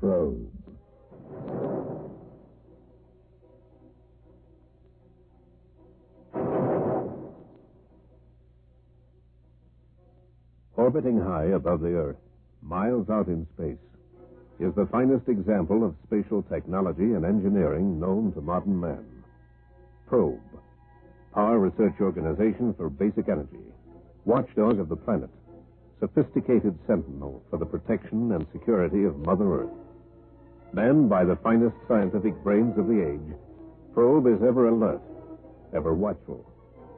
Probe. Orbiting high above the Earth, miles out in space, is the finest example of spatial technology and engineering known to modern man. Probe, power research organization for basic energy, watchdog of the planet, sophisticated sentinel for the protection and security of Mother Earth. Manned by the finest scientific brains of the age, Probe is ever alert, ever watchful,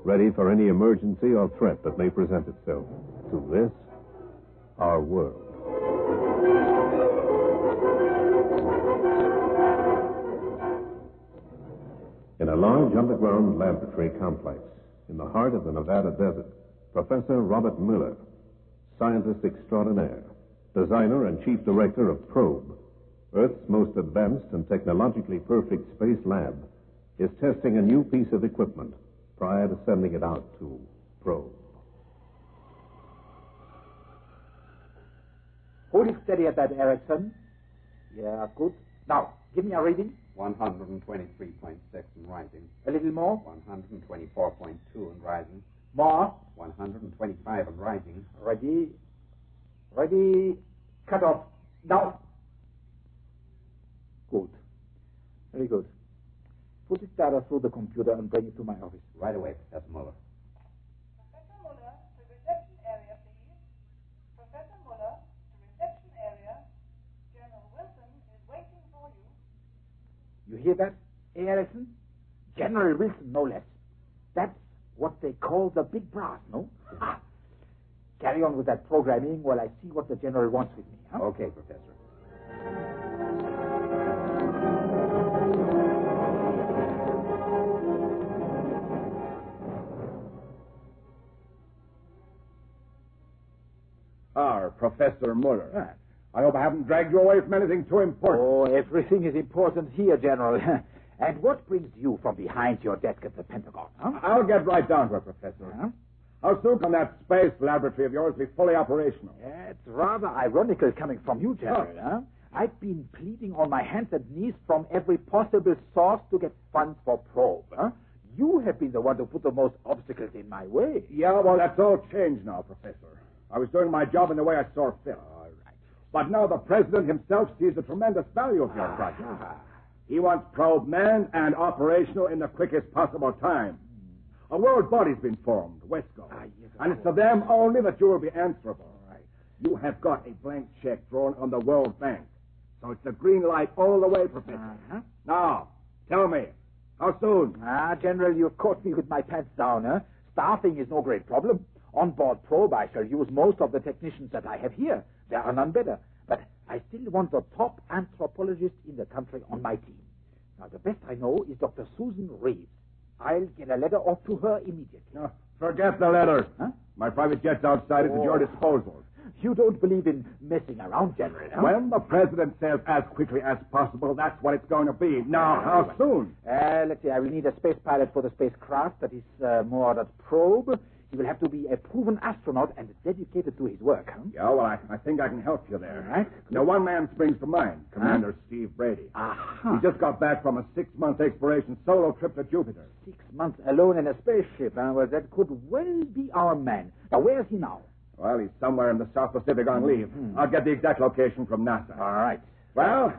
ready for any emergency or threat that may present itself to this, our world. In a large underground laboratory complex in the heart of the Nevada desert, Professor Robert Miller, scientist extraordinaire, designer and chief director of Probe, Earth's most advanced and technologically perfect space lab, is testing a new piece of equipment prior to sending it out to Probe. Hold it steady at that, Erickson. Yeah, good. Now, give me a reading. 123.6 and rising. A little more. 124.2 and rising. More. 125 and rising. Ready. Ready. Cut off. Now. Good. Very good. Put this data through the computer and bring it to my office. Right away, Professor Muller. Professor Muller, to reception area, please. Professor Muller, to reception area. General Wilson is waiting for you. You hear that, Erickson? General Wilson, no less. That's what they call the big brass, no? Ah. Carry on with that programming while I see what the general wants with me, huh? Okay, Professor. Professor Muller. I hope I haven't dragged you away from anything too important. Oh, everything is important here, General. And what brings you from behind your desk at the Pentagon, huh? I'll get right down to it, Professor. Huh? How soon can that space laboratory of yours be fully operational? Yeah, it's rather ironical coming from you, General, huh? I've been pleading on my hands and knees from every possible source to get funds for Probe, huh? You have been the one to put the most obstacles in my way. Yeah, well, that's all changed now, Professor. I was doing my job in the way I saw fit. All right. But now the President himself sees the tremendous value of your project. He wants Probe manned and operational in the quickest possible time. A world body's been formed, WESCO. Yes, and it's to them only that you will be answerable. Right. You have got a blank check drawn on the World Bank. So it's a green light all the way, Professor. Uh-huh. Now, tell me, how soon? General, you've caught me with my pants down, huh? Staffing is no great problem. On board Probe, I shall use most of the technicians that I have here. There are none better. But I still want the top anthropologist in the country on my team. Now, the best I know is Dr. Susan Reeves. I'll get a letter off to her immediately. No, forget the letter. Huh? My private jet's outside. It's at your disposal. You don't believe in messing around, General, huh? When the President says as quickly as possible, that's what it's going to be. Now, how soon? Let's see. I will need a space pilot for the spacecraft that is moored at Probe. He will have to be a proven astronaut and dedicated to his work, huh? Yeah, well, I think I can help you there. All right. Now, one man springs to mind, Commander Steve Brady. Aha. He just got back from a 6-month exploration solo trip to Jupiter. 6 months alone in a spaceship, huh? Well, that could well be our man. Now, where is he now? Well, he's somewhere in the South Pacific on leave. I'll get the exact location from NASA. All right. Well,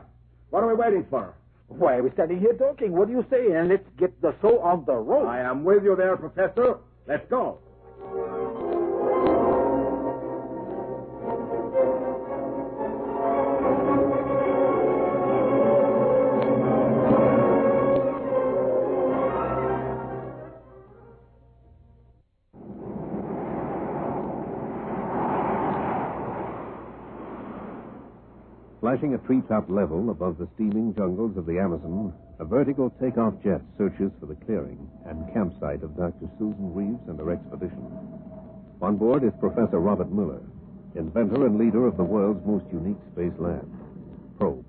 what are we waiting for? Why are we standing here talking? What do you say? And let's get the show on the road. I am with you there, Professor. Let's go. Flashing at treetop level above the steaming jungles of the Amazon, a vertical takeoff jet searches for the clearing and campsite of Dr. Susan Reeves and her expedition. On board is Professor Robert Muller, inventor and leader of the world's most unique space lab, Probe.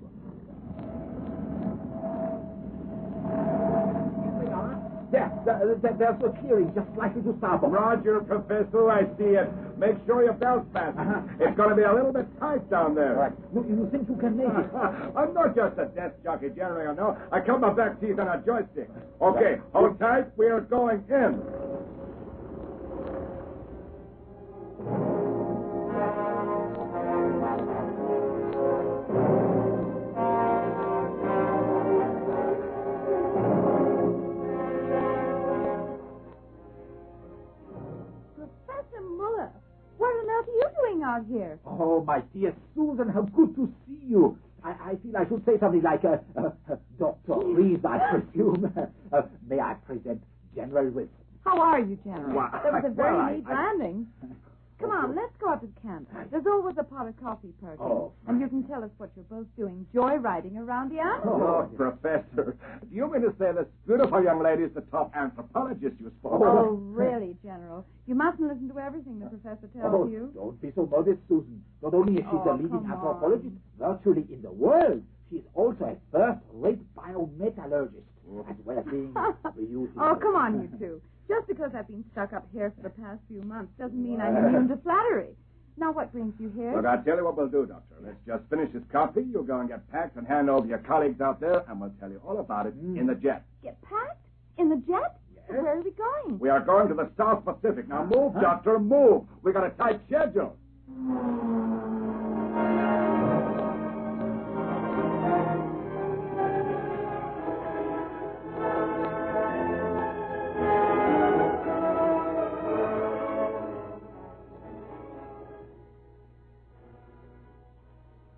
There, there's a clearing just slightly to starboard. Roger, Professor, I see it. Make sure your belt's fastened. It's going to be a little bit tight down there. All right. You think you can make it? I'm not just a desk jockey, General, you know. I cut my back teeth on a joystick. Okay, hold tight. We are going in. Professor Muller, what on earth are you doing out here? Oh, my dear Susan, how good to see you. I feel I should say something like, Dr. Reeves, I presume. May I present General Wilson? How are you, General? Well, That was a very well, neat landing. Come on, let's go up to camp. There's always a pot of coffee, Perkins. Oh, and you can tell us what you're both doing, joyriding around the island. Oh, Professor. Do you mean to say this beautiful young lady is the top anthropologist you spoke Oh, of? really, General? You mustn't listen to everything the professor tells you. Don't be so modest, Susan. Not only is she the Oh, leading come anthropologist virtually in the world, she is also a first-rate biometallurgist, as well as being beautiful. Oh, come on, you two. Just because I've been stuck up here for the past few months doesn't mean I'm immune to flattery. Now, what brings you here? Look, I'll tell you what we'll do, Doctor. Let's just finish this coffee. You'll go and get packed and hand over your colleagues out there, and we'll tell you all about it in the jet. Get packed? In the jet? Yes. Where are we going? We are going to the South Pacific. Now move, Doctor, move. We got a tight schedule.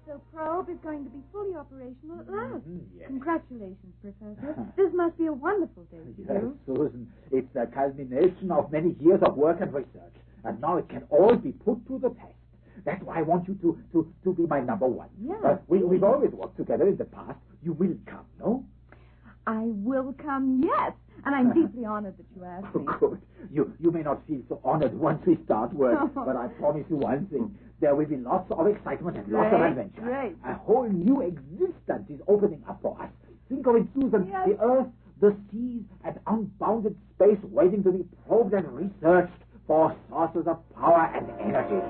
So Probe is going to be fully operational at last. Yes. Congratulations, Professor. This must be a wonderful day for Yes, you. Susan, it's the culmination of many years of work and research, and now it can all be put to the test. That's why I want you to be my number one. Yeah. We've always worked together in the past. You will come, no? I will come, yes. And I'm deeply honored that you asked me. Good. You may not feel so honored once we start work, but I promise you one thing. There will be lots of excitement and lots of Great, adventure. great. A whole new existence is opening up for us. Think of it, Susan. Yes. The earth, the seas, and unbounded space waiting to be probed and researched for sources of power and energy.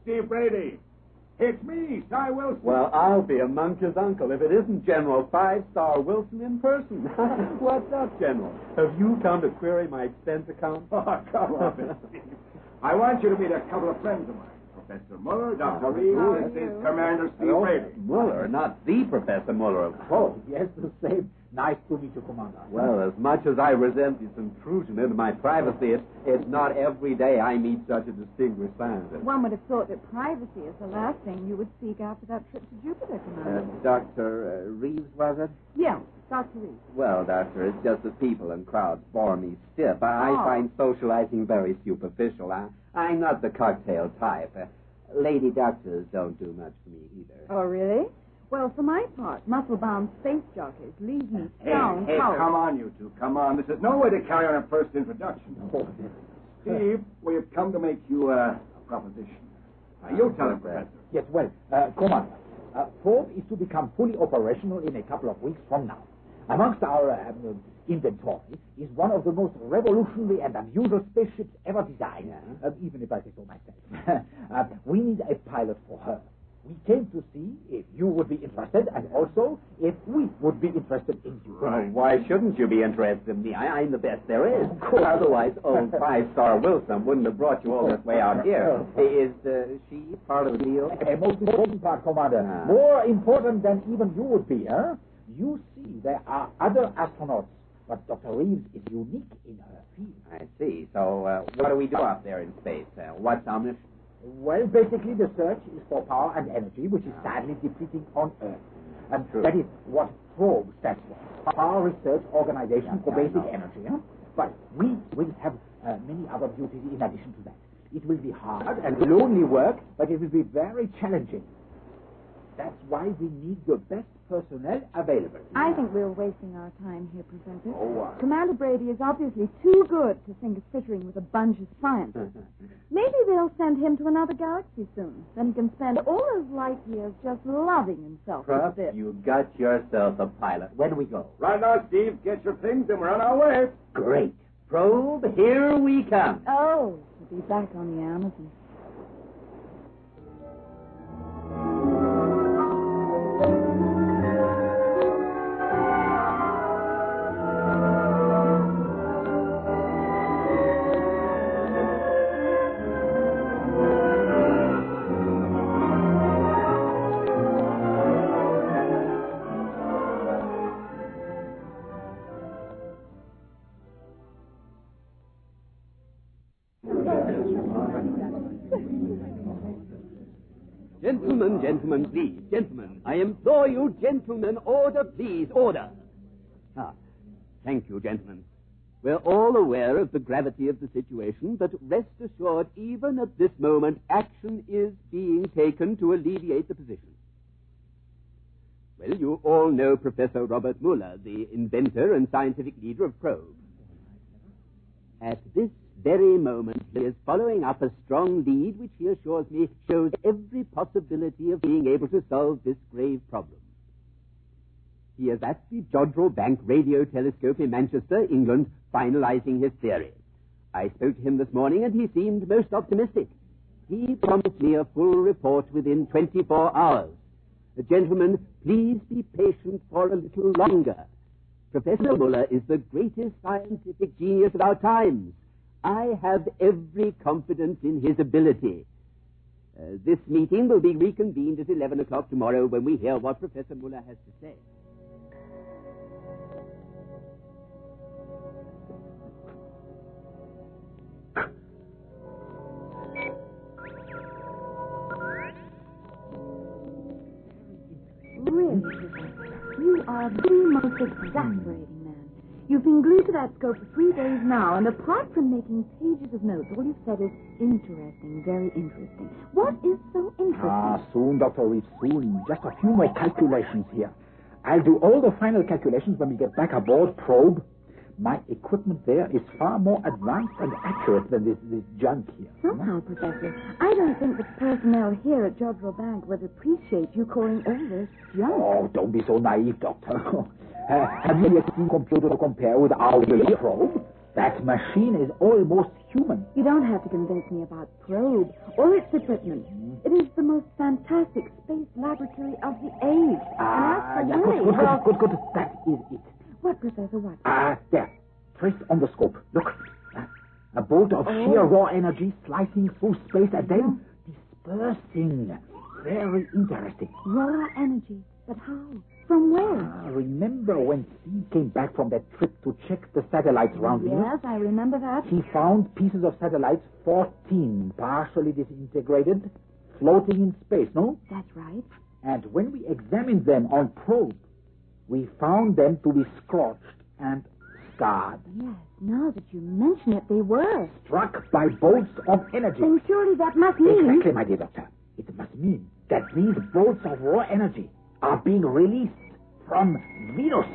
Steve Brady. It's me, Cy Wilson. Well, I'll be a monkey's uncle if it isn't General Five-Star Wilson in person. What's up, General? Have you come to query my expense account? Oh, come on, Steve. I want you to meet a couple of friends of mine. Professor Muller, Dr. Reeves, How are and this you? is Commander Steve Hello? Brady. Muller, not the Professor Muller, of course. Oh, yes, the same. Nice to meet you, Commander. Well, as much as I resent this intrusion into my privacy, it's not every day I meet such a distinguished scientist. One would have thought that privacy is the last thing you would seek after that trip to Jupiter, Commander. Dr. Reeves, was it? Yeah, Dr. Reeves. Well, Doctor, it's just that people and crowds bore me stiff. I Oh. find socializing very superficial. I'm not the cocktail type. Lady doctors don't do much for me either. Oh, really? Well, for my part, muscle-bound space jockeys leave me stone Hey, cold. come on, you two. Come on. This is no way to carry on a first introduction. Steve, we have come to make you a proposition. You tell him, Professor. Yes, well, Commander, Probe is to become fully operational in a couple of weeks from now. Amongst our inventory is one of the most revolutionary and unusual spaceships ever designed, even if I say so myself. We need a pilot for her. We came to see if you would be interested, and also if we would be interested in you. Right. Why shouldn't you be interested in me? I'm the best there is. Otherwise, old Five-Star Wilson wouldn't have brought you all this way out here. Is she part of the deal? A most important part, Commander. Ah. More important than even you would be, huh? You see, there are other astronauts, but Dr. Reeves is unique in her field. I see. So, what do we do out there in space? What's our mission? Well, basically, the search is for power and energy, which is sadly depleting on Earth. And True. that is what PROBE stands for. Power Research Organization for Basic Energy. Huh? But we will have many other duties in addition to that. It will be hard and lonely work, but it will be very challenging. That's why we need the best personnel available. I think we're wasting our time here, Professor. Oh, Commander Brady is obviously too good to think of fittering with a bunch of scientists. Maybe they'll send him to another galaxy soon. Then he can spend all his life years just loving himself with Prof, this. you got yourself a pilot. Where do we go? Right now, Steve, get your things and we're on our way. Great. Probe, here we come. Oh, to be back on the Amazon. Gentlemen, please. Gentlemen, I implore you, gentlemen, order, please, order. Thank you, gentlemen. We're all aware of the gravity of the situation, but rest assured, even at this moment, action is being taken to alleviate the position. Well, you all know Professor Robert Muller, the inventor and scientific leader of Probe. At this very moment, he is following up a strong lead which he assures me shows every possibility of being able to solve this grave problem. He is at the Jodrell Bank radio telescope in Manchester, England, finalizing his theory. I spoke to him this morning and he seemed most optimistic. He promised me a full report within 24 hours. Gentlemen, please be patient for a little longer. Professor Muller is the greatest scientific genius of our times. I have every confidence in his ability. This meeting will be reconvened at 11 o'clock tomorrow when we hear what Professor Muller has to say. Really, Professor, you are the most exasperating man. You've been glued to that scope for 3 days now, and apart from making pages of notes, all you've said is interesting, very interesting. What is so interesting? Soon, Dr. Reeves, soon. Just a few more calculations here. I'll do all the final calculations when we get back aboard Probe. My equipment there is far more advanced and accurate than this junk here. Somehow, Professor, I don't think the personnel here at Jodrell Bank would appreciate you calling all this junk. Oh, don't be so naive, Doctor. Have you yet seen a computer to compare with our Probe? That machine is almost human. You don't have to convince me about Probe or its equipment. It is the most fantastic space laboratory of the age. Good. That is it. What, Professor, what? There. Trace on the scope. Look. A bolt of sheer raw energy slicing through space and then dispersing. Very interesting. Raw energy? But how? From where? Remember when Steve came back from that trip to check the satellites around Venus? Yes, I remember that. He found pieces of satellites, 14, partially disintegrated, floating in space, no? That's right. And when we examined them on Probe, we found them to be scorched and scarred. Yes, now that you mention it, they were. Struck by bolts of energy. Then surely that must mean... Exactly, my dear doctor. It must mean that these bolts of raw energy are being released from Venus.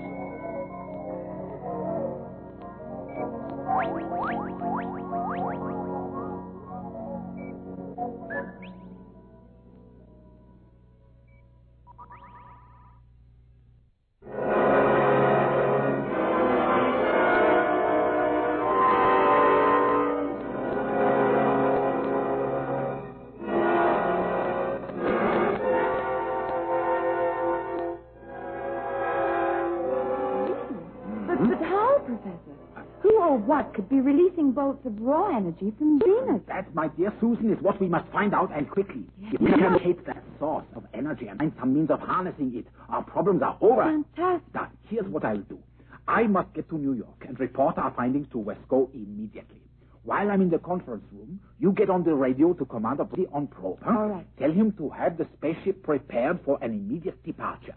But how, Professor? Who or what could be releasing bolts of raw energy from Venus? That, my dear Susan, is what we must find out, and quickly. If we can locate that source of energy and find some means of harnessing it, our problems are over. Fantastic. Now, here's what I'll do. I must get to New York and report our findings to Wesco immediately. While I'm in the conference room, you get on the radio to Commander Brady on Probe. All right. Tell him to have the spaceship prepared for an immediate departure.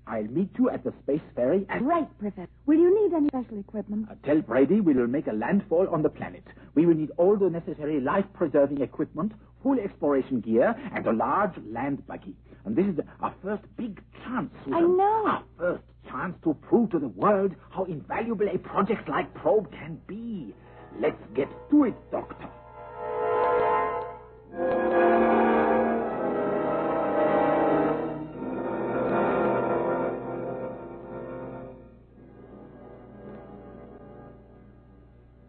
I'll meet you at the space ferry and... Great, Professor. Will you need any special equipment? Tell Brady we will make a landfall on the planet. We will need all the necessary life-preserving equipment, full exploration gear, and a large land buggy. And this is our first big chance, Susan. I know. Our first chance to prove to the world how invaluable a project like Probe can be. Let's get to it, Doctor.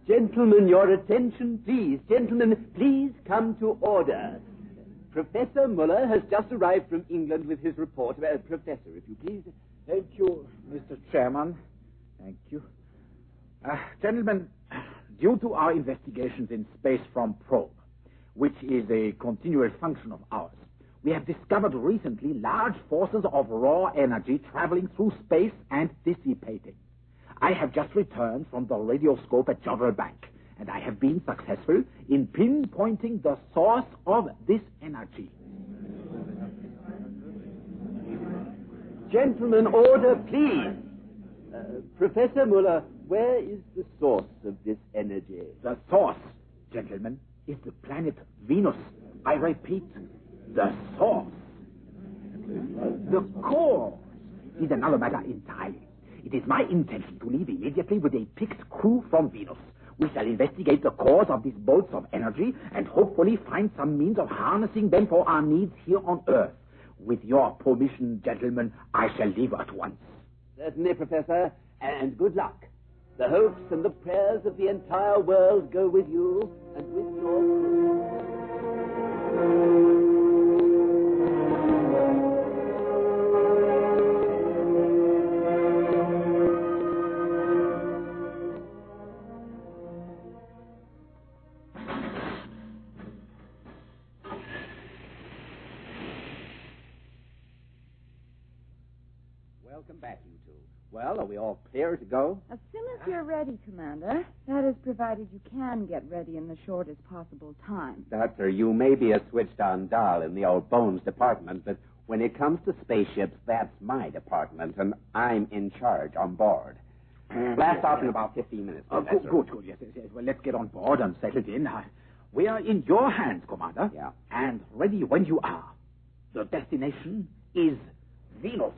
Gentlemen, your attention, please. Gentlemen, please come to order. Professor Muller has just arrived from England with his report. Professor, if you please. Thank you, Mr. Chairman. Thank you. Gentlemen, due to our investigations in space from Probe, which is a continual function of ours, we have discovered recently large forces of raw energy traveling through space and dissipating. I have just returned from the radioscope at Jodrell Bank, and I have been successful in pinpointing the source of this energy. Gentlemen, order, please. Professor Muller, where is the source of this energy? The source, gentlemen, is the planet Venus. I repeat, the source. The cause is another matter entirely. It is my intention to leave immediately with a picked crew from Venus. We shall investigate the cause of these bolts of energy and hopefully find some means of harnessing them for our needs here on Earth. With your permission, gentlemen, I shall leave at once. Certainly, Professor, and good luck. The hopes and the prayers of the entire world go with you and with your crew. Welcome back, you two. Well, are we all clear to go? As soon as you're ready, Commander. That is, provided you can get ready in the shortest possible time. Doctor, you may be a switched-on doll in the old bones department, but when it comes to spaceships, that's my department, and I'm in charge on board. Blast off in about 15 minutes. Good. Yes. Well, let's get on board and settled in. We are in your hands, Commander. Yeah. And ready when you are. The destination is Venus.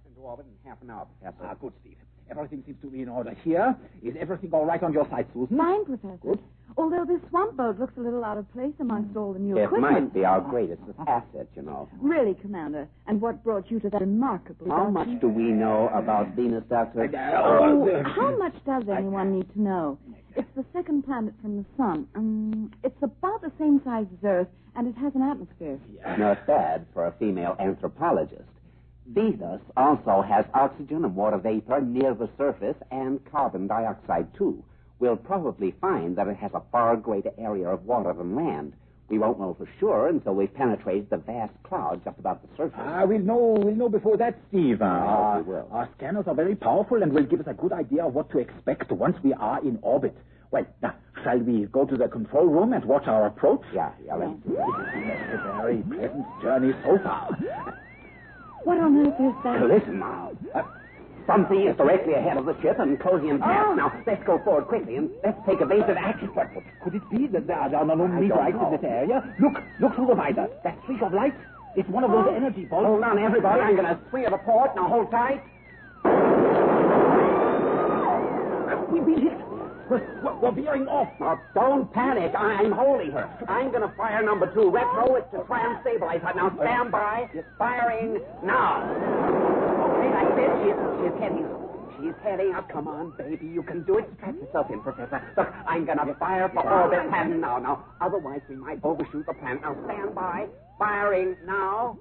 Into orbit in half an hour, Professor. Good, Steve. Everything seems to be in order here. Is everything all right on your side, Susan? Fine, Professor. Good. Although this swamp boat looks a little out of place amongst all the new It equipment. might be our greatest asset, you know. Really, Commander. And what brought you to that remarkable... How much do we know about Venus, Doctor? How much does anyone need to know? It's the second planet from the sun. It's about the same size as Earth, and it has an atmosphere. Not bad for a female anthropologist. Venus also has oxygen and water vapor near the surface and carbon dioxide, too. We'll probably find that it has a far greater area of water than land. We won't know for sure until we've penetrated the vast clouds just above the surface. We'll know before that, Steve. we will. Our scanners are very powerful and will give us a good idea of what to expect once we are in orbit. Well, now, shall we go to the control room and watch our approach? Yeah, let's do it. It's a very pleasant journey so far. What on earth is that? Listen now. Something is directly ahead of the ship and closing in fast. Now, let's go forward quickly and let's take evasive action. What could it be that there are no meteorites in this area? Look through the visor. That streak of light, it's one of those energy bolts. Hold on, everybody. I'm going to swing at the port. Now, hold tight. We hit. We're veering off. Now, don't panic. I'm holding her. I'm going to fire number 2 retro. It's to try and stabilize her. Now, stand by. Firing now. Okay, that's it. She's she's heading up. Come on, baby. You can do it. Strap yourself in, Professor. Look, I'm going to fire for orbit. And now. Otherwise, we might overshoot the plan. Now, stand by. Firing now.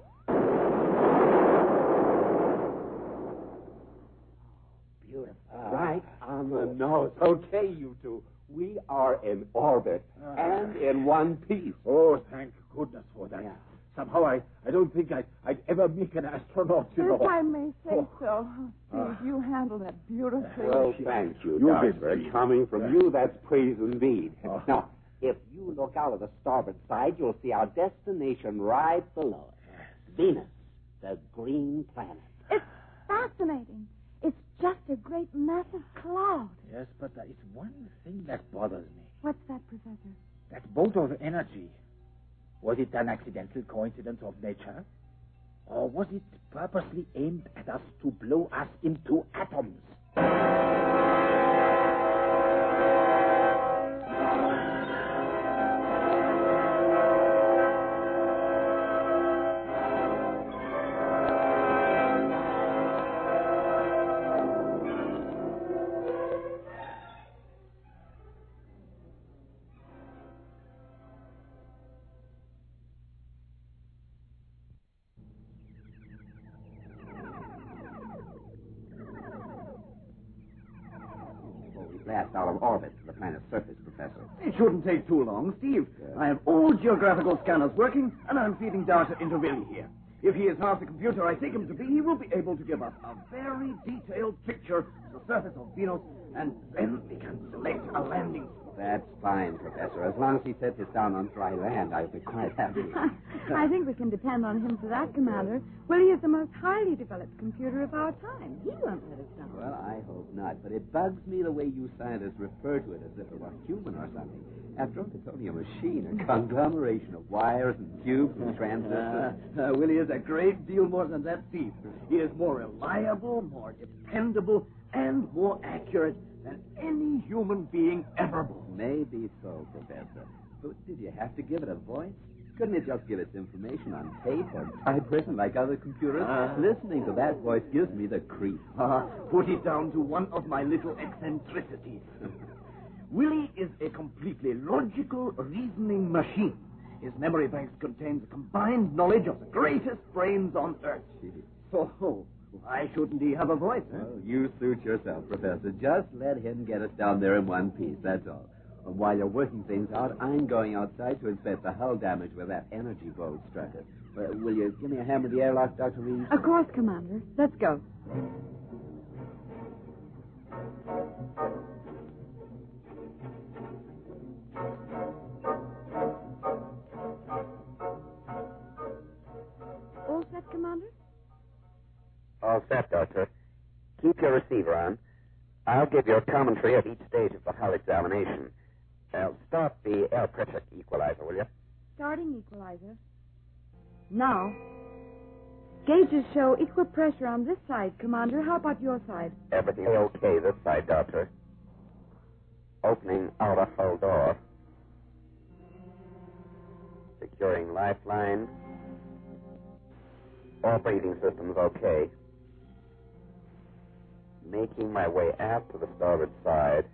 Beautiful. Right on the nose. Okay, you two. We are in orbit and in one piece. Oh, thank goodness for that. Yeah. Somehow I don't think I'd ever make an astronaut, you know. If I may say so. Steve, you handled that beautifully. Well, thank you, You Doctor. did. Coming from you, that's praise indeed. Now, if you look out of the starboard side, you'll see our destination right below us. Venus, the green planet. It's fascinating. It's just a great massive cloud. Yes, but there is one thing that bothers me. What's that, Professor? That bolt of energy. Was it an accidental coincidence of nature? Or was it purposely aimed at us to blow us into atoms? Blast out of orbit to the planet's surface, Professor. It shouldn't take too long, Steve. I have all geographical scanners working, and I'm feeding data into Willie here. If he is half the computer I take him to be, he will be able to give us a very detailed picture of the surface of Venus, and then we can select a landing spot. That's fine, Professor. As long as he sets us down on dry land, I'll be quite happy. I think we can depend on him for that, Commander. Willie is the most highly developed computer of our time. He won't let us down. Well, I hope not, but it bugs me the way you scientists refer to it as if it were human or something. After all, it's only a machine, a conglomeration of wires and tubes and transistors. Willie is a great deal more than that, Steve. He is more reliable, more dependable, and more accurate than any human being ever born. Maybe so, Professor. But did you have to give it a voice? Couldn't it just give its information on tape or typewritten like other computers? Listening to that voice gives me the creeps. Put it down to one of my little eccentricities. Willie is a completely logical, reasoning machine. His memory banks contains a combined knowledge of the greatest brains on Earth. So, why shouldn't he have a voice? Well, you suit yourself, Professor. Just let him get us down there in one piece, that's all. And while you're working things out, I'm going outside to inspect the hull damage where that energy bolt struck us. Will you give me a hand with the airlock, Dr. Reeves? Of course, Commander. Let's go. All set, Commander? All set, Doctor. Keep your receiver on. I'll give you a commentary at each stage of the hull examination. Start the air pressure equalizer, will you? Starting equalizer. Now. Gauges show equal pressure on this side, Commander. How about your side? Everything okay this side, Doctor. Opening outer hull door. Securing lifeline. All breathing systems okay. Making my way aft to the starboard side.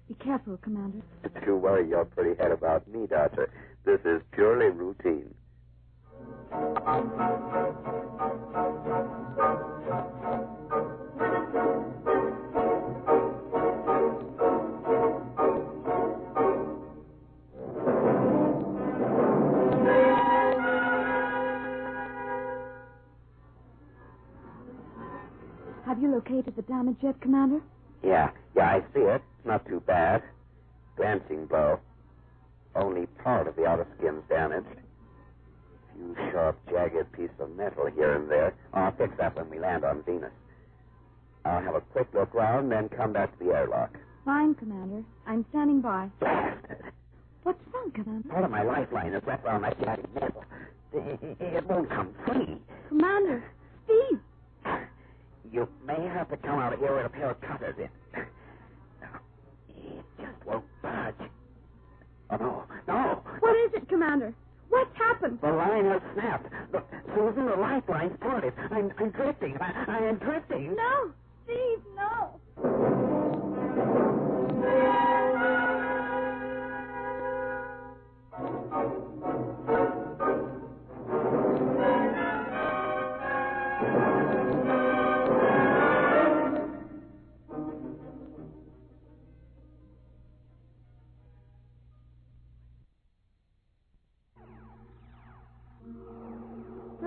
Be careful, Commander. Don't you worry your pretty head about me, Doctor. This is purely routine. Have you located the damage yet, Commander? Yeah, I see it. It's not too bad. Glancing blow. Only part of the outer skin's damaged. Few sharp, jagged pieces of metal here and there. I'll fix that when we land on Venus. I'll have a quick look round, then come back to the airlock. Fine, Commander. I'm standing by. Blasted! What's wrong, Commander? Part of my lifeline is wrapped around that jagged metal. It won't come free. Commander! Steve! You may have to come out of here with a pair of cutters in. It just won't budge. Oh, no. What is it, Commander? What's happened? The line has snapped. Look, Susan, the lifeline's parted. I'm drifting. I am drifting. No! Steve, no!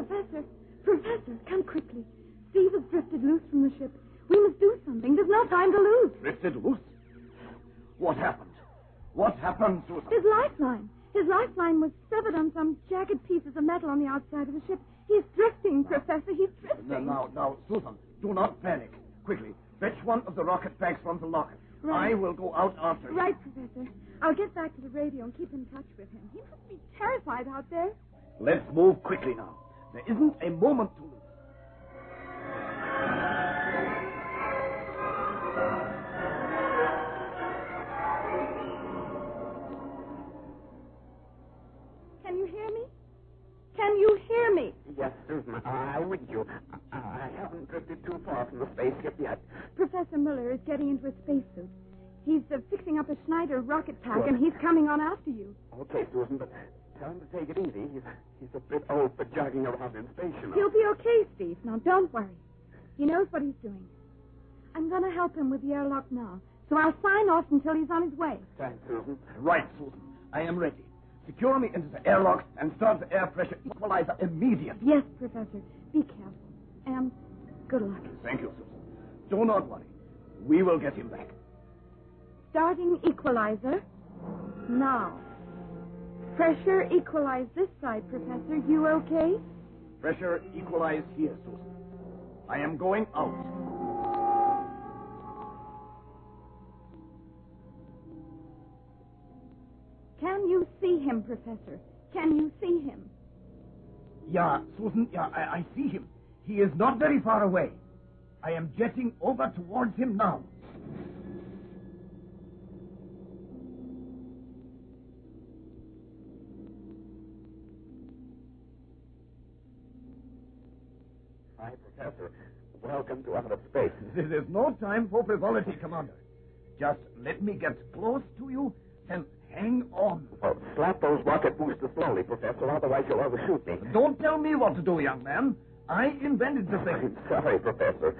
Professor, come quickly. Steve has drifted loose from the ship. We must do something. There's no time to lose. Drifted loose? What happened? What happened, Susan? His lifeline. His lifeline was severed on some jagged pieces of metal on the outside of the ship. He's drifting, Professor. He's drifting. Now, Susan, do not panic. Quickly, fetch one of the rocket bags from the locker. Right. I will go out after you. Right, Professor. I'll get back to the radio and keep in touch with him. He must be terrified out there. Let's move quickly now. There isn't a moment to lose. Can you hear me? Can you hear me? Yes, Susan, I'm with you. I haven't drifted too far from the spaceship yet. Professor Muller is getting into a spacesuit. He's fixing up a Schneider rocket pack, and he's coming on after you. Okay, Susan, but tell him to take it easy. He's a bit old for jogging around in space, you know. He'll be okay, Steve. Now, don't worry. He knows what he's doing. I'm going to help him with the airlock now, so I'll sign off until he's on his way. Thanks, Susan. Right, Susan. I am ready. Secure me into the airlock and start the air pressure equalizer immediately. Yes, Professor. Be careful. And good luck. Thank you, Susan. Do not worry. We will get him back. Starting equalizer. Now. Pressure equalize this side, Professor. You okay? Pressure equalize here, Susan. I am going out. Can you see him, Professor? Can you see him? Yeah, Susan, I see him. He is not very far away. I am jetting over towards him now. Hi, Professor. Welcome to outer space. This is no time for frivolity, Commander. Just let me get close to you and hang on. Oh, slap those rocket boosters slowly, Professor, otherwise you'll overshoot me. Don't tell me what to do, young man. I invented the thing. I'm sorry, Professor.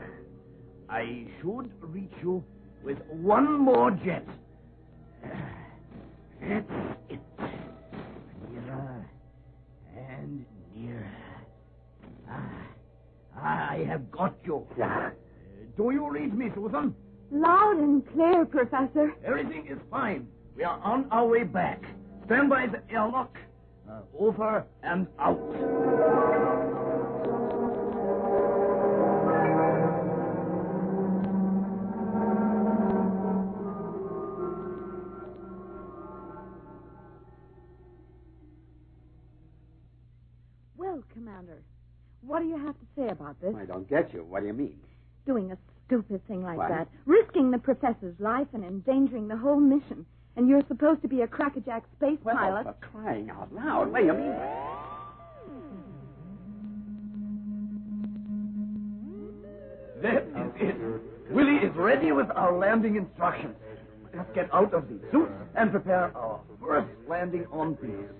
I should reach you with one more jet. That's it. Nearer and nearer. I have got you. Yeah. Do you read me, Susan? Loud and clear, Professor. Everything is fine. We are on our way back. Stand by the airlock. Over and out. Well, Commander, what do you have to say about this? I don't get you. What do you mean? Doing a stupid thing like What? that. Risking the professor's life and endangering the whole mission. And you're supposed to be a crackerjack space pilot. For crying out loud. What do you mean? That is it. Willie is ready with our landing instructions. Let's get out of these suits and prepare our first landing on Venus.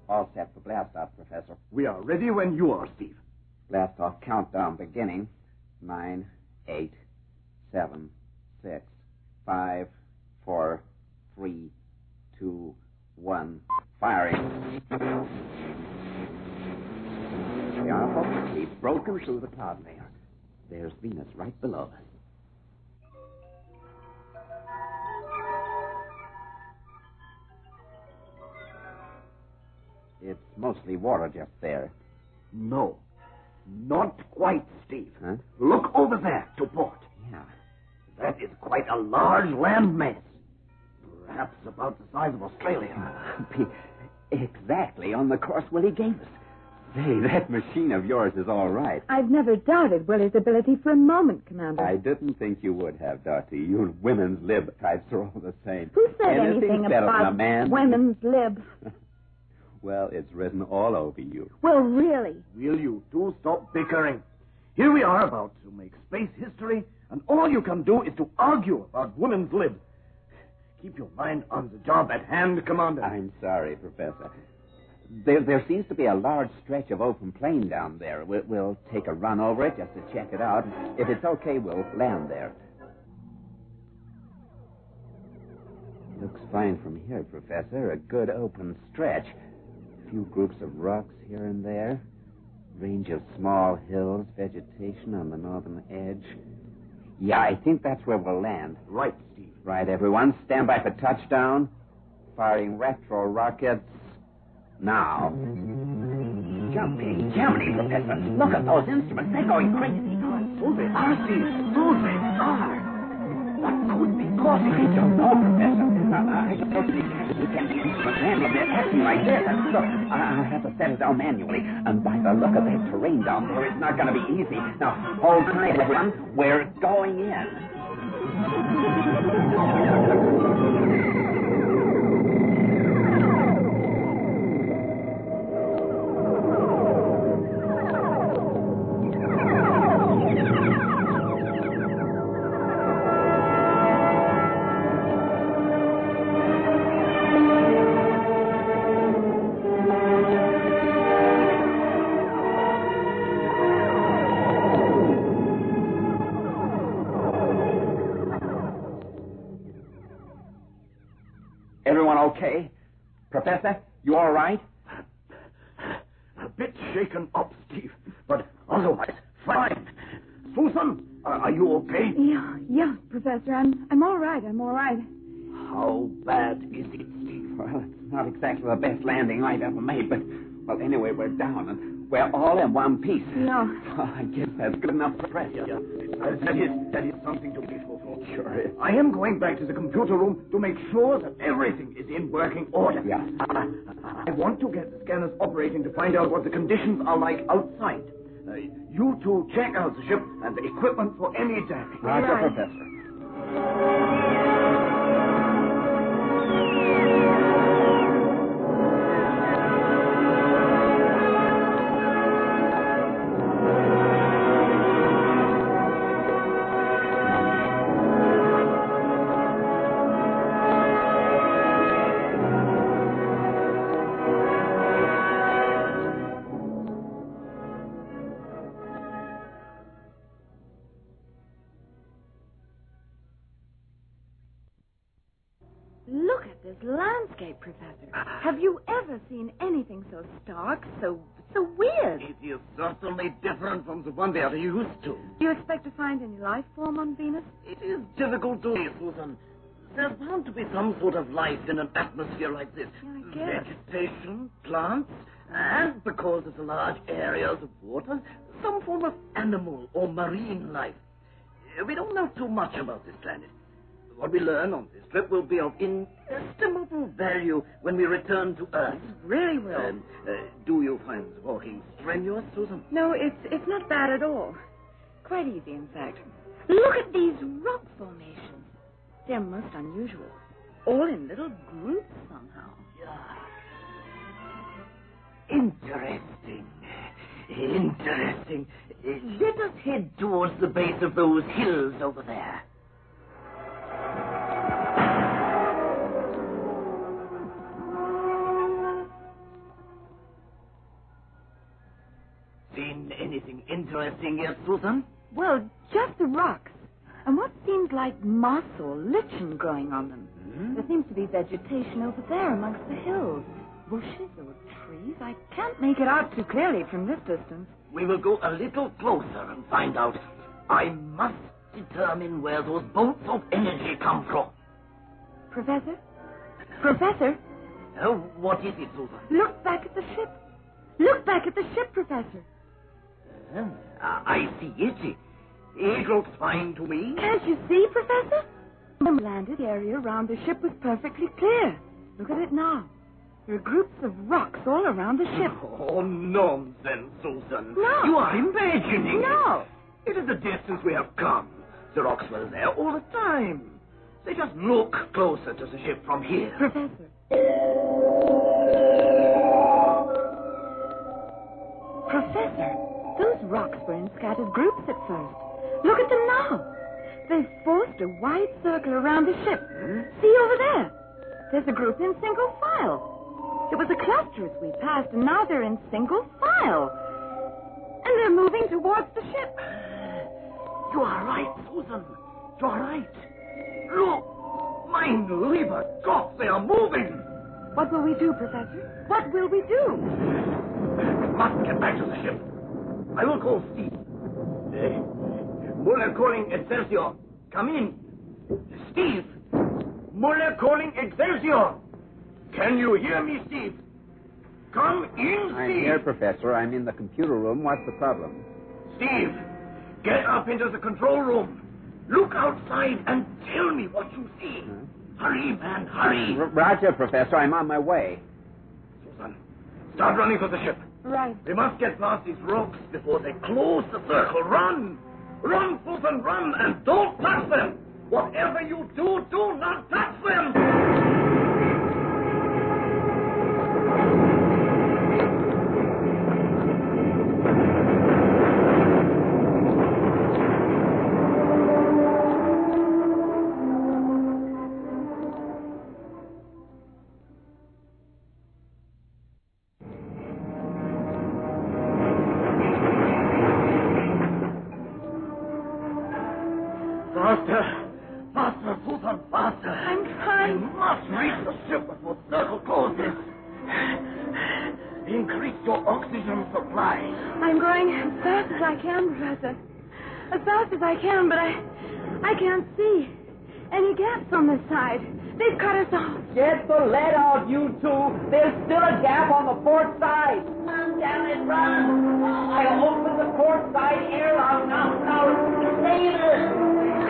All set for blast-off, Professor. We are ready when you are, Steve. Blast-off countdown beginning. 9, 8, 7, 6, 5, 4, 3, 2, 1. Firing. We are, folks. We've broken through the cloud layer. There's Venus right below us. It's mostly water just there. No, not quite, Steve. Huh? Look over there to port. Yeah. That is quite a large landmass. Perhaps about the size of Australia. Exactly on the course Willie gave us. Say, that machine of yours is all right. I've never doubted Willie's ability for a moment, Commander. I didn't think you would have, Darty. You women's lib types are all the same. Who said Anything anything better than a about man? women's lib? Well, it's written all over you. Well, really. Will you two stop bickering? Here we are about to make space history, and all you can do is to argue about women's libs. Keep your mind on the job at hand, Commander. I'm sorry, Professor. There seems to be a large stretch of open plain down there. We'll take a run over it just to check it out. If it's okay, we'll land there. Looks fine from here, Professor. A good open stretch. A few groups of rocks here and there. Range of small hills, vegetation on the northern edge. Yeah, I think that's where we'll land. Right, Steve. Right, everyone. Stand by for touchdown. Firing retro rockets. Now. Jumping, Professor. Look at those instruments. They're going crazy. So they are, Steve. So they are. What could be causing it? I don't know, Professor. I don't think we can the instruments handle it. They're acting like this. Look, I'll have to set it down manually. And by the look of that terrain down there, it's not going to be easy. Now, hold tight, everyone. We're going in. Everyone okay? Professor, you all right? A bit shaken up, Steve, but otherwise fine. Susan, are you okay? Yeah, Professor. I'm all right. How bad is it, Steve? Well, it's not exactly the best landing I've ever made, but, well, anyway, we're down, and we're all in one piece. No. Well, I guess that's good enough for press. Yeah. That is something to be grateful for. Sure is. I am going back to the computer room to make sure that everything is in working order. Yeah. I want to get the scanners operating to find out what the conditions are like outside. You two check out the ship and the equipment for any damage. Roger, Right. Professor. Look at this landscape, Professor. Have you ever seen anything so stark, so weird? It is certainly different from the one they are used to. Do you expect to find any life form on Venus? It is difficult to say, Susan. There's bound to be some sort of life in an atmosphere like this. Yeah, I guess. Vegetation, plants, and because of the large areas of water, some form of animal or marine life. We don't know too much about this planet. What we learn on this trip will be of inestimable value when we return to Earth. Really will. Do you find walking strenuous, Susan? No, it's not bad at all. Quite easy, in fact. Look at these rock formations. They're most unusual. All in little groups somehow. Interesting. Let us head towards the base of those hills over there. Seen anything interesting yet, Susan? Well, just the rocks. And what seems like moss or lichen growing on them. Hmm? There seems to be vegetation over there amongst the hills. Bushes or trees. I can't make it out too clearly from this distance. We will go a little closer and find out. I must determine where those bolts of energy come from. Professor? Professor? What is it, Susan? Look back at the ship. Look back at the ship, Professor. I see it. It looks fine to me. Can't you see, Professor? The landed area around the ship was perfectly clear. Look at it now. There are groups of rocks all around the ship. Oh, nonsense, Susan. No. You are imagining No. it. It is the distance we have come. The rocks were there all the time. They just look closer to the ship from here. Professor. Professor, Those rocks were in scattered groups at first. Look at them now. They've forced a wide circle around the ship. See over there. There's a group in single file. It was a cluster as we passed, and now they're in single file. And they're moving towards the ship. You are right, Susan. You are right. Look. Mein lieber Gott, they are moving. What will we do, Professor? What will we do? We must get back to the ship. I will call Steve. Muller calling Excelsior. Come in. Steve. Muller calling Excelsior. Can you hear me, Steve? Come in, Steve. I'm here, Professor. I'm in the computer room. What's the problem? Steve, get up into the control room. Look outside and tell me what you see. Hurry, man, hurry. Roger, Professor. I'm on my way. Susan, start running for the ship. Right. We must get past these rocks before they close the circle. Run! Run, Susan, run, and don't touch them! Whatever you do, do not touch them! Faster, Susan, faster. I'm trying. We must reach the ship before the circle closes. Increase your oxygen supply. I'm going as fast as I can, Professor. As fast as I can, but I can't see any gaps on this side. They've cut us off. Get the lead out, you two. There's still a gap on the port side. Run, damn it, run. I'll open the port side airlock now. Stay there.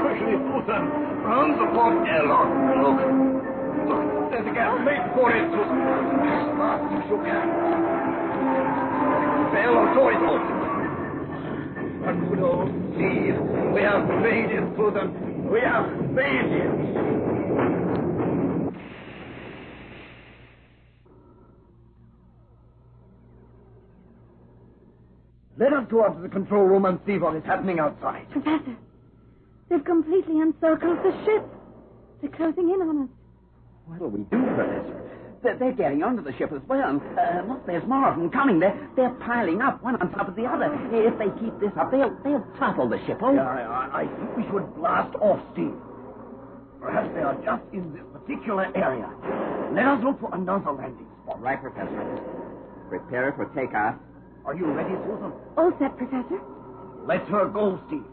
Quickly, Susan. Round the port airlock. Look, there's a gap. Make for it, Susan. As fast as you can. The airlock door is open. A good old Steve. We have made it, Susan. We have made it. Let us go up to the control room and see what is happening outside. Professor, they've completely encircled the ship. They're closing in on us. What'll we do, Professor? They're getting onto the ship as well. Look, there's more of them coming. They're piling up, one on top of the other. If they keep this up, they'll topple the ship over. I think we should blast off, Steve. Perhaps they are just in this particular area. Let us look for another landing spot. Right, Professor. Prepare for takeoff. Are you ready, Susan? All set, Professor. Let her go, Steve.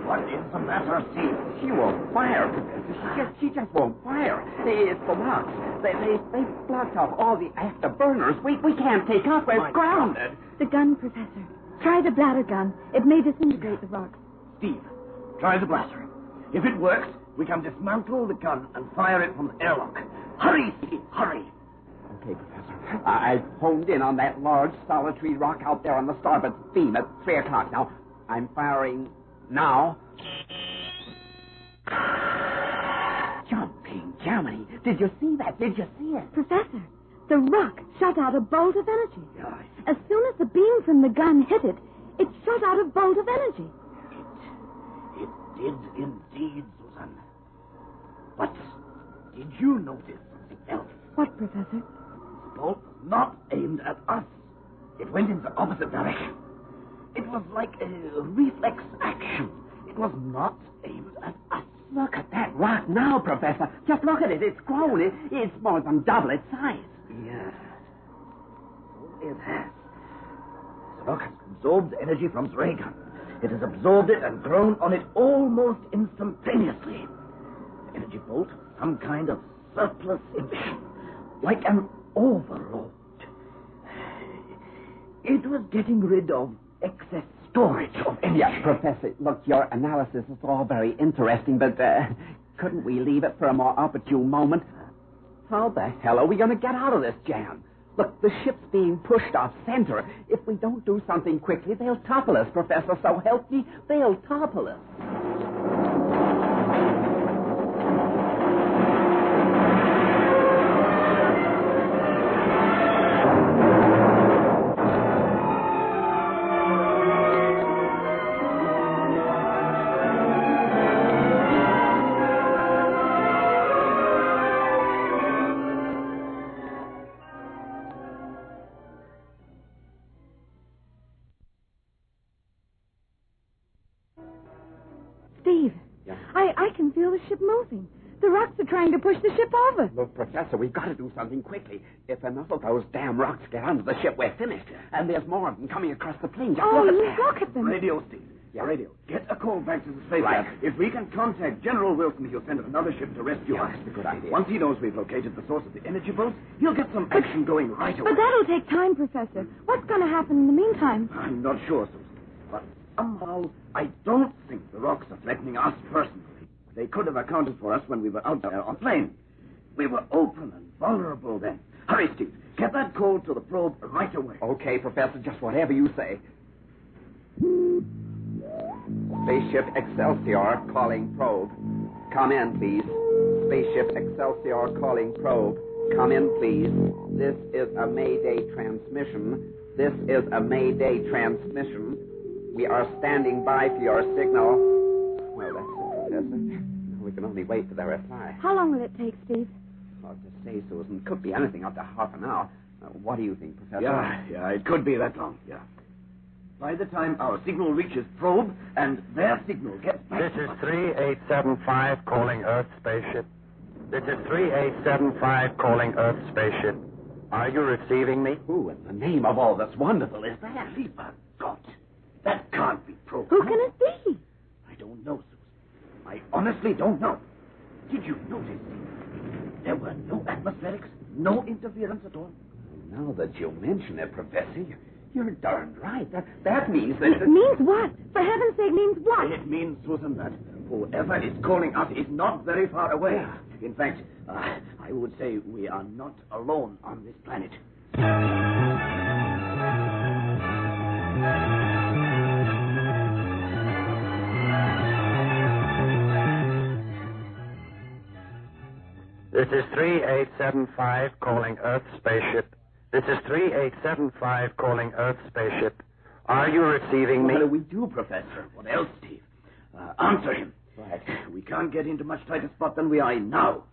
What is the matter, Steve? She won't fire, Professor. She just won't fire. It's the rocks. They blocked off all the afterburners. We can't take off. We're grounded. The gun, Professor. Try the bladder gun. It may disintegrate the rocks. Steve, try the blaster. If it works, we can dismantle the gun and fire it from the airlock. Hurry, Steve, hurry. Okay, Professor. I've honed in on that large solitary rock out there on the starboard beam at 3 o'clock. Now, I'm firing now. Jumping Germany. Did you see that? Did you see it? Professor, the rock shot out a bolt of energy. Yeah, As soon as the beam from the gun hit it, it shot out a bolt of energy. It did indeed, Susan. But did you notice something else? What, Professor? The bolt was not aimed at us. It went in the opposite direction. It was like a reflex action. It was not aimed at us. Look at that rock now, Professor. Just look at it. It's grown. It's more than double its size. Yeah. So it has. The rock has absorbed energy from the ray gun. It has absorbed it and grown on it almost instantaneously. The energy bolt was some kind of surplus emission, like an overload. It was getting rid of excess storage of energy. Yes, Professor, look, your analysis is all very interesting, but couldn't we leave it for a more opportune moment? How the hell are we going to get out of this jam? Look, the ship's being pushed off center. If we don't do something quickly, they'll topple us, Professor. So help me, they'll topple us. the ship moving. The rocks are trying to push the ship over. Look, Professor, we've got to do something quickly. If enough of those damn rocks get onto the ship, we're finished. And there's more of them coming across the plain. Just Look at them. Radio, Steve. Yeah. Radio. Get a call back to the space lab. If we can contact General Wilson, he'll send another ship to rescue us. That's a good idea. Once he knows we've located the source of the energy bolts, he'll get some action going right away. But that'll take time, Professor. What's going to happen in the meantime? I'm not sure, Susan. But somehow, I don't think the rocks are threatening us personally. They could have accounted for us when we were out there on plane. We were open and vulnerable then. Hurry, Steve. Get that call to the probe right away. Okay, Professor, just whatever you say. Spaceship Excelsior calling probe. Come in, please. Spaceship Excelsior calling probe. Come in, please. This is a Mayday transmission. This is a Mayday transmission. We are standing by for your signal. Well, that's it, Professor. We can only wait for their reply. How long will it take, Steve? Hard to say, Susan. Could be anything up to half an hour. What do you think, Professor? Yeah, it could be that long, yeah. By the time our signal reaches probe and their signal gets back... This is 3875 calling Earth Spaceship. This is 3875 calling Earth Spaceship. Are you receiving me? Who in the name of all that's wonderful is that? Lieber Gott. That can't be probe. Who can it be? I don't know, Susan. I honestly don't know. Did you notice? There were no atmospherics, no interference at all. Now that you mention it, Professor, you're darn right. That means that... It means what? For heaven's sake, means what? It means, Susan, that whoever is calling us is not very far away. In fact, I would say we are not alone on this planet. This is 3875 calling Earth Spaceship. This is 3875 calling Earth Spaceship. Are you receiving me? What do we do, Professor? What else, Steve? Answer him. Right. We can't get into much tighter spot than we are in now.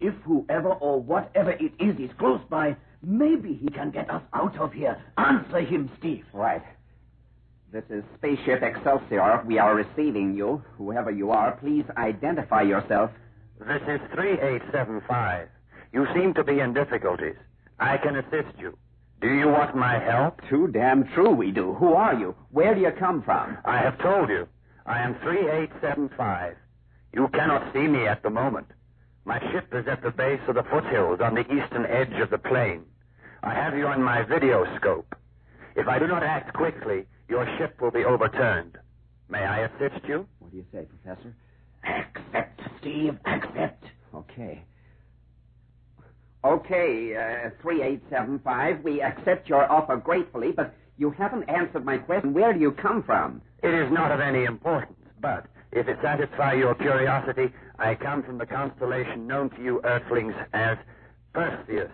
If whoever or whatever it is close by, maybe he can get us out of here. Answer him, Steve. Right. This is Spaceship Excelsior. We are receiving you. Whoever you are, please identify yourself. This is 3875. You seem to be in difficulties. I can assist you. Do you want my help? Too damn true we do. Who are you? Where do you come from? I have told you. I am 3875. You cannot see me at the moment. My ship is at the base of the foothills on the eastern edge of the plain. I have you on my video scope. If I do not act quickly, your ship will be overturned. May I assist you? What do you say, Professor? Accept, Steve, accept. Okay. Okay, 3875, we accept your offer gratefully, but you haven't answered my question. Where do you come from? It is not of any importance, but if it satisfies your curiosity, I come from the constellation known to you Earthlings as Perseus.